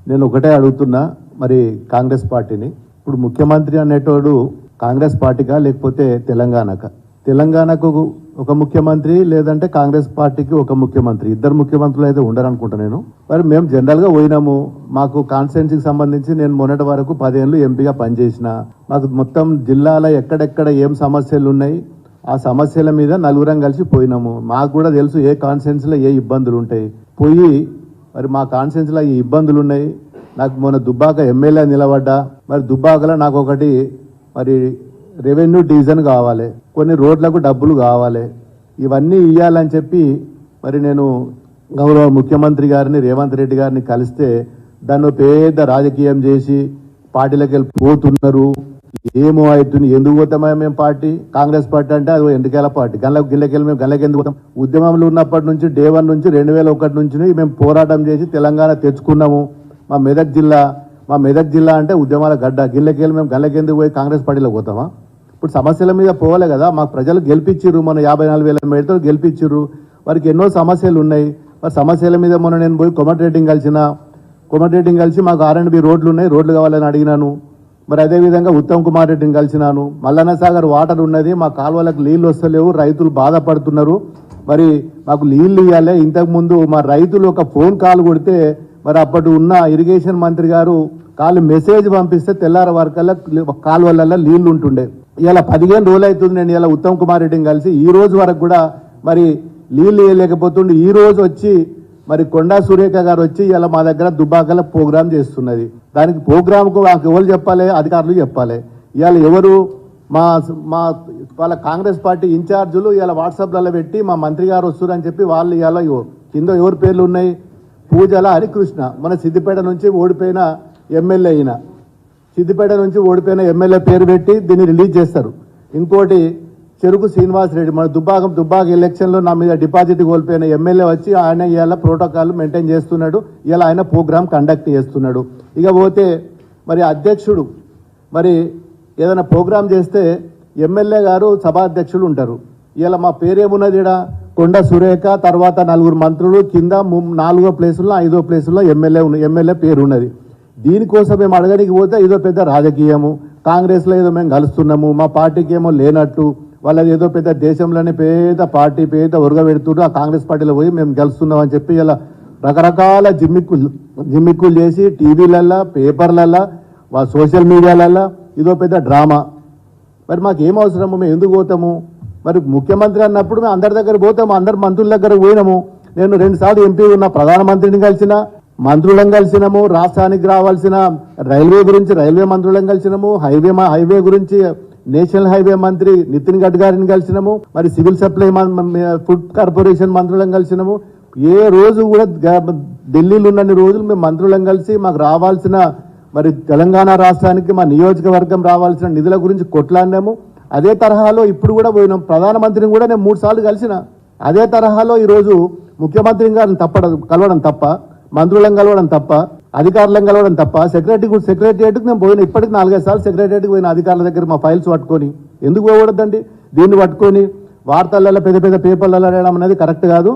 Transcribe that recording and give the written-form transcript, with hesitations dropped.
నేను ఒకటే అడుగుతున్నా, మరి కాంగ్రెస్ పార్టీని, ఇప్పుడు ముఖ్యమంత్రి అనేటోడు కాంగ్రెస్ పార్టీకా లేకపోతే తెలంగాణకు ఒక ముఖ్యమంత్రి, లేదంటే కాంగ్రెస్ పార్టీకి ఒక ముఖ్యమంత్రి, ఇద్దరు ముఖ్యమంత్రులు అయితే ఉండరు అనుకుంటా నేను. మరి మేము జనరల్గా పోయినాము, మాకు కాన్స్టిట్యున్సీకి సంబంధించి నేను మొన్నటి వరకు 10 ఏళ్ళు ఎంపీగా పనిచేసిన, మాకు మొత్తం జిల్లాలో ఎక్కడెక్కడ ఏం సమస్యలు ఉన్నాయి ఆ సమస్యల మీద నలుగురం కలిసి పోయినాము. మాకు కూడా తెలుసు ఏ కాన్స్టిట్యున్సీలో ఏ ఇబ్బందులు ఉంటాయి. పోయి మరి మా కాన్స్టిట్యున్సీలో ఈ ఇబ్బందులు ఉన్నాయి. నాకు మొన్న దుబ్బాక ఎమ్మెల్యే నిలబడ్డా, మరి దుబ్బాకలో నాకు ఒకటి మరి రెవెన్యూ డివిజన్ కావాలి, కొన్ని రోడ్లకు డబ్బులు కావాలి, ఇవన్నీ ఇవ్వాలని చెప్పి మరి నేను గౌరవ ముఖ్యమంత్రి గారిని రేవంత్ రెడ్డి గారిని కలిస్తే దాన్ని పెద్ద రాజకీయం చేసి పార్టీలకు వెళ్ళి పోతున్నారు. ఏమో అవుతుంది, ఎందుకు పోతామా మేము పార్టీ, కాంగ్రెస్ పార్టీ అంటే అది ఎండుకేల పార్టీ, గిల్లకెళ్ళి మేము గల్లకి ఎందుకు పోతాం. ఉద్యమంలో ఉన్నప్పటి నుంచి డే 1 నుంచి 2001 నుంచి మేము పోరాటం చేసి తెలంగాణ తెచ్చుకున్నాము. మా మెదక్ జిల్లా అంటే ఉద్యమాల గడ్డ, గిల్లకెళ్ళి మేము గల్లకెందుకు పోయి కాంగ్రెస్ పార్టీలో పోతామా. ఇప్పుడు సమస్యల మీద పోవాలి కదా, మాకు ప్రజలు గెలిపించారు, మన 54,000 మేడతో గెలిపించారు, వారికి ఎన్నో సమస్యలు ఉన్నాయి. మరి సమస్యల మీద మొన్న నేను పోయి కోమటిరెడ్డిని కలిసి మాకు R&B రోడ్లు ఉన్నాయి, రోడ్లు కావాలని అడిగినాను. మరి అదేవిధంగా ఉత్తమ్ కుమార్ రెడ్డిని కలిసినాను. మల్లన్న సాగర్ వాటర్ ఉన్నది, మా కాలువలకు నీళ్ళు వస్తలేవు, రైతులు బాధపడుతున్నారు, మరి మాకు నీళ్ళు ఇవ్వాలి. ఇంతకుముందు మా రైతులు ఒక ఫోన్ కాల్ కొడితే మరి అప్పటి ఉన్న ఇరిగేషన్ మంత్రి గారు మెసేజ్ పంపిస్తే తెల్లార వరకల్లా కాలువలలో నీళ్లు ఉంటుండే. ఇలా 15 రోజులు అవుతుంది నేను ఇలా ఉత్తమ్ కుమార్ రెడ్డిని కలిసి, ఈ రోజు వరకు కూడా మరి నీళ్ళు వేయలేకపోతుండే. ఈ రోజు వచ్చి మరి కొండా సురేఖ గారు వచ్చి ఇలా మా దగ్గర దుబ్బాకల ప్రోగ్రామ్ చేస్తున్నది. దానికి ప్రోగ్రామ్కు మాకు ఎవరు చెప్పాలి, అధికారులు చెప్పాలి. ఇవాళ ఎవరు వాళ్ళ కాంగ్రెస్ పార్టీ ఇన్ఛార్జులు ఇలా వాట్సాప్లలో పెట్టి మా మంత్రి గారు వస్తున్నారని చెప్పి వాళ్ళు ఇలా కింద ఎవరి పేర్లు ఉన్నాయి, పూజల హరికృష్ణ, మన సిద్దిపేట నుంచి ఓడిపోయిన ఎమ్మెల్యే పేరు పెట్టి దీన్ని రిలీజ్ చేస్తారు. ఇంకోటి చెరుకు శ్రీనివాస్ రెడ్డి, మన దుబ్బాక ఎలక్షన్లో నా మీద డిపాజిట్ కోల్పోయిన ఎమ్మెల్యే వచ్చి ఆయన ఇవాళ ప్రోటోకాల్ మెయింటైన్ చేస్తున్నాడు, ఇలా ఆయన ప్రోగ్రామ్ కండక్ట్ చేస్తున్నాడు. ఇక పోతే మరి అధ్యక్షుడు మరి ఏదైనా ప్రోగ్రామ్ చేస్తే ఎమ్మెల్యే గారు సభాధ్యక్షులు ఉంటారు. ఇలా మా పేరేమున్నది, ఇక్కడ కొండ సురేఖ, తర్వాత 4 మంత్రులు, కింద 4వ ప్లేసుల్లో 5వ ప్లేసుల్లో ఎమ్మెల్యే పేరు ఉన్నది. దీనికోసం మేము అడగడానికి పోతే ఇదో పెద్ద రాజకీయము, కాంగ్రెస్లో ఏదో మేము కలుస్తున్నాము, మా పార్టీకి ఏమో లేనట్టు, వాళ్ళది ఏదో పెద్ద దేశంలోనే పెద్ద పార్టీ పెద్ద ఉరగ పెడుతుండ్రు, ఆ కాంగ్రెస్ పార్టీలో పోయి మేము గెలుస్తున్నాం అని చెప్పి ఇలా రకరకాల జిమ్మిక్కులు చేసి టీవీలల్లో, పేపర్లల్లో, సోషల్ మీడియాలల్లో ఇదో పెద్ద డ్రామా. మరి మాకు ఏం అవసరము, మేము ఎందుకు పోతాము? మరి ముఖ్యమంత్రి అన్నప్పుడు మేము అందరి దగ్గర పోతాము, అందరు మంత్రుల దగ్గర పోయినాము. నేను 2 సార్లు ఎంపీ ఉన్న ప్రధానమంత్రిని కలిసిన, మంత్రులను కలిసినాము, రాష్ట్రానికి రావాల్సిన రైల్వే మంత్రులను కలిసినాము, హైవే గురించి నేషనల్ హైవే మంత్రి నితిన్ గడ్కరీని కలిసినాము, మరి సివిల్ సప్లై ఫుడ్ కార్పొరేషన్ మంత్రులను కలిసినాము. ఏ రోజు కూడా ఢిల్లీలో ఉన్నన్ని రోజులు మేము మంత్రులను కలిసి మాకు రావాల్సిన మరి తెలంగాణ రాష్ట్రానికి మా నియోజకవర్గం రావాల్సిన నిధుల గురించి కొట్లాడినాము. అదే తరహాలో ఇప్పుడు కూడా పోయినాం. ప్రధానమంత్రిని కూడా నేను 3 సార్లు కలిసిన. అదే తరహాలో ఈరోజు ముఖ్యమంత్రి గారిని కలవడం తప్ప, మంత్రులను కలవడం తప్ప, అధికారులను కలవడం తప్ప, సెక్రటరియట్కి నేను పోయిన, ఇప్పటికి 4-5 సార్లు సెక్రటరియట్కి పోయిన అధికారుల దగ్గర మా ఫైల్స్ పట్టుకొని. ఎందుకు పోకూడదండి? దీన్ని పట్టుకొని వార్తలలో పెద్ద పేపర్లలో వేయడం అనేది కరెక్ట్ కాదు.